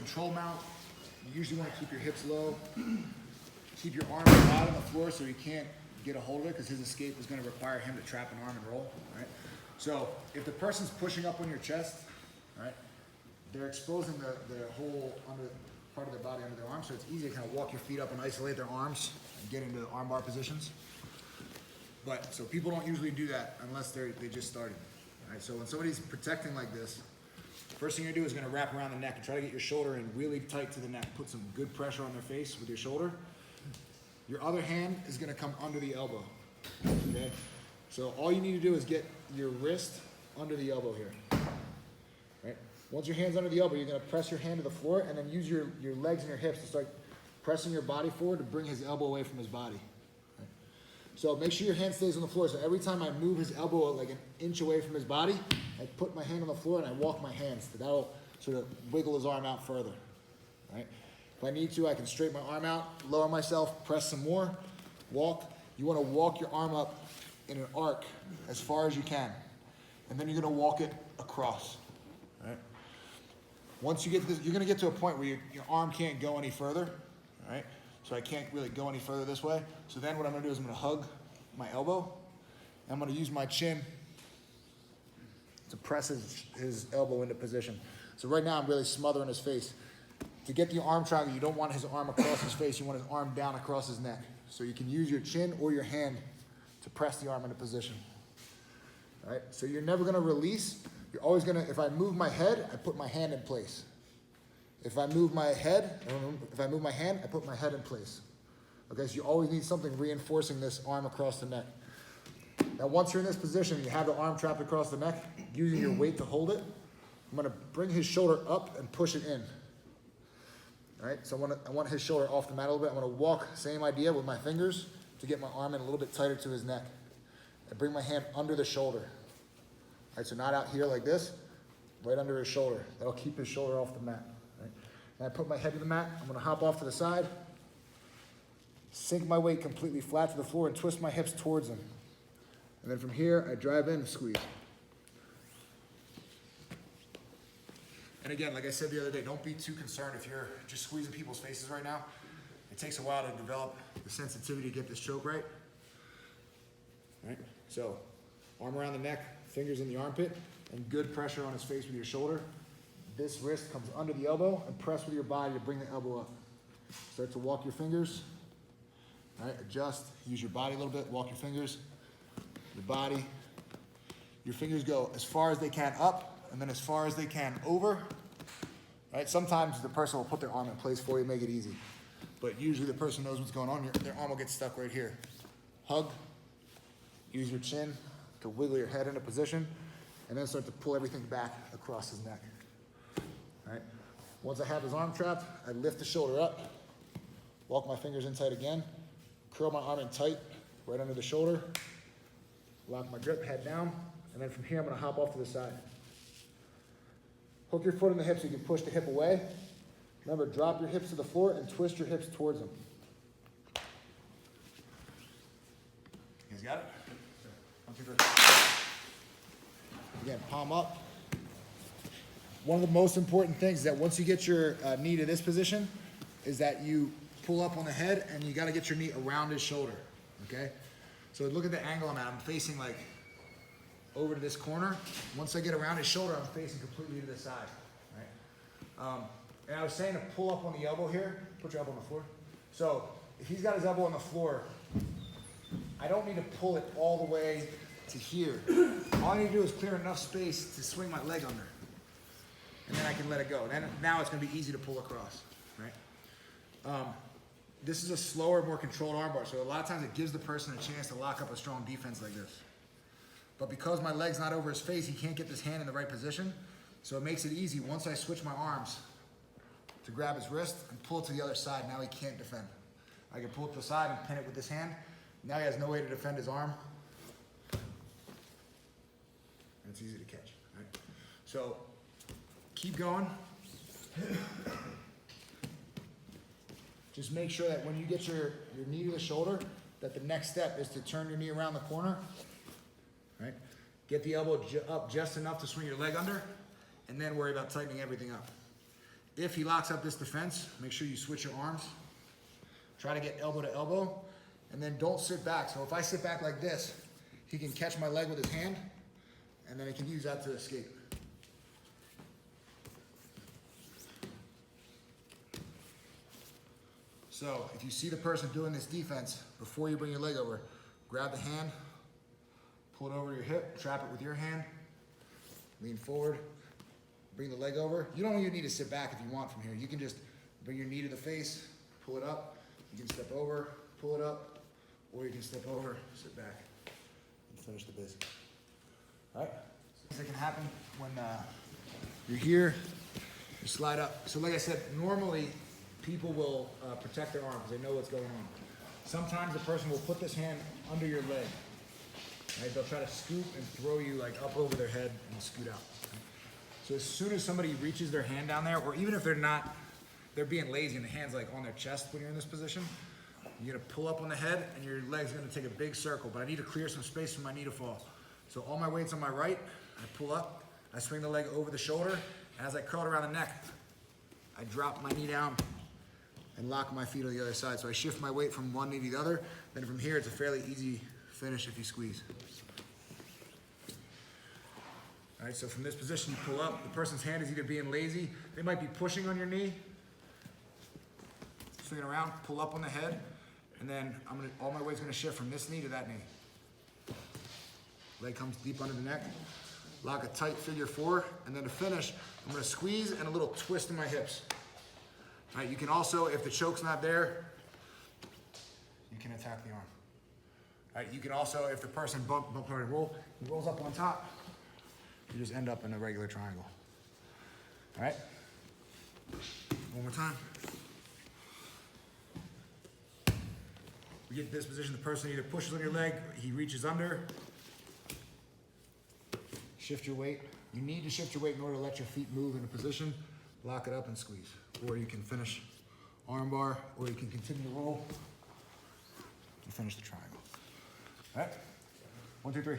control mount, you usually want to keep your hips low. Keep your arm flat on the floor so he can't get a hold of it, because his escape is going to require him to trap an arm and roll, right? So if the person's pushing up on your chest, right, they're exposing the whole under part of their body under their arm, so it's easy to kind of walk your feet up and isolate their arms and get into the armbar positions. But so people don't usually do that unless they just started, right? So when somebody's protecting like this, first thing you're gonna do is gonna wrap around the neck and try to get your shoulder in really tight to the neck. Put some good pressure on their face with your shoulder. Your other hand is gonna come under the elbow, okay? So all you need to do is get your wrist under the elbow here, right? Once your hand's under the elbow, you're gonna press your hand to the floor and then use your legs and your hips to start pressing your body forward to bring his elbow away from his body. Right? So make sure your hand stays on the floor. So every time I move his elbow like an inch away from his body, I put my hand on the floor and I walk my hands. That'll sort of wiggle his arm out further, right? If I need to, I can straighten my arm out, lower myself, press some more, walk. You want to walk your arm up in an arc as far as you can. And then you're going to walk it across, right? Once you get this, you're going to get to a point where your arm can't go any further, right? So I can't really go any further this way. So then what I'm going to do is I'm going to hug my elbow. I'm going to use my chin to press his elbow into position. So right now I'm really smothering his face. To get the arm triangle, you don't want his arm across his face, you want his arm down across his neck. So you can use your chin or your hand to press the arm into position. All right, so you're never gonna release. You're always gonna, if I move my head, I put my hand in place. If I move my hand, I put my head in place. Okay, so you always need something reinforcing this arm across the neck. Now once you're in this position, you have the arm trapped across the neck, using your weight to hold it, I'm gonna bring his shoulder up and push it in. All right, so I want his shoulder off the mat a little bit. I'm gonna walk, same idea, with my fingers to get my arm in a little bit tighter to his neck. I bring my hand under the shoulder. All right, so not out here like this, right under his shoulder. That'll keep his shoulder off the mat. Right? And I put my head to the mat. I'm gonna hop off to the side, sink my weight completely flat to the floor and twist my hips towards him. And then from here, I drive in and squeeze. And again, like I said the other day, don't be too concerned if you're just squeezing people's faces right now. It takes a while to develop the sensitivity to get this choke right. All right, so arm around the neck, fingers in the armpit, and good pressure on his face with your shoulder. This wrist comes under the elbow and press with your body to bring the elbow up. Start to walk your fingers. All right, adjust, use your body a little bit, walk your fingers, your body. Your fingers go as far as they can up, and then as far as they can over. Right? Sometimes the person will put their arm in place for you, make it easy. But usually the person knows what's going on. Their arm will get stuck right here. Hug, use your chin to wiggle your head into position, and then start to pull everything back across his neck. All right? Once I have his arm trapped, I lift the shoulder up, walk my fingers in tight again, curl my arm in tight, right under the shoulder, lock my grip, head down, and then from here I'm gonna hop off to the side. Hook your foot in the hip so you can push the hip away. Remember, drop your hips to the floor and twist your hips towards them. You guys got it? 1, 2, 3. Again, palm up. One of the most important things is that once you get your knee to this position is that you pull up on the head and you gotta get your knee around his shoulder, okay? So look at the angle I'm at. I'm facing like over to this corner. Once I get around his shoulder, I'm facing completely to the side, right? And I was saying to pull up on the elbow here. Put your elbow on the floor. So if he's got his elbow on the floor, I don't need to pull it all the way to here. All I need to do is clear enough space to swing my leg under. And then I can let it go. And now it's gonna be easy to pull across, right? This is a slower, more controlled armbar. So a lot of times it gives the person a chance to lock up a strong defense like this. But because my leg's not over his face, he can't get this hand in the right position. So it makes it easy once I switch my arms to grab his wrist and pull it to the other side. Now he can't defend. I can pull it to the side and pin it with this hand. Now he has no way to defend his arm. And it's easy to catch, right? So keep going. Just make sure that when you get your knee to the shoulder, that the next step is to turn your knee around the corner. Right? Get the elbow up just enough to swing your leg under, and then worry about tightening everything up. If he locks up this defense, make sure you switch your arms. Try to get elbow to elbow, and then don't sit back. So if I sit back like this, he can catch my leg with his hand, and then he can use that to escape. So if you see the person doing this defense, before you bring your leg over, grab the hand, pull it over your hip, trap it with your hand, lean forward, bring the leg over. You don't even need to sit back if you want from here. You can just bring your knee to the face, pull it up. You can step over, pull it up, or you can step over, sit back, and finish the basics. All right? Things that can happen when you're here, you slide up. So like I said, normally people will protect their arm because they know what's going on. Sometimes the person will put this hand under your leg. Right? They'll try to scoop and throw you like up over their head and scoot out. Right? So as soon as somebody reaches their hand down there, or even if they're being lazy and the hand's like on their chest when you're in this position, you're gonna pull up on the head and your leg's gonna take a big circle, but I need to clear some space for my knee to fall. So all my weight's on my right, I pull up, I swing the leg over the shoulder, and as I curl it around the neck, I drop my knee down and lock my feet on the other side. So I shift my weight from one knee to the other, then from here it's a fairly easy finish if you squeeze. All right, so from this position you pull up, the person's hand is either being lazy, they might be pushing on your knee, swing it around, pull up on the head, and then all my weight's gonna shift from this knee to that knee. Leg comes deep under the neck, lock a tight figure four, and then to finish, I'm gonna squeeze and a little twist in my hips. All right, you can also, if the choke's not there, you can attack the arm. All right, you can also, if the person he rolls up on top, you just end up in a regular triangle. All right, one more time. We get to this position, the person either pushes on your leg, he reaches under. Shift your weight. You need to shift your weight in order to let your feet move in a position. Lock it up and squeeze. Or you can finish armbar, or you can continue to roll and finish the triangle. All right, 1, 2, 3.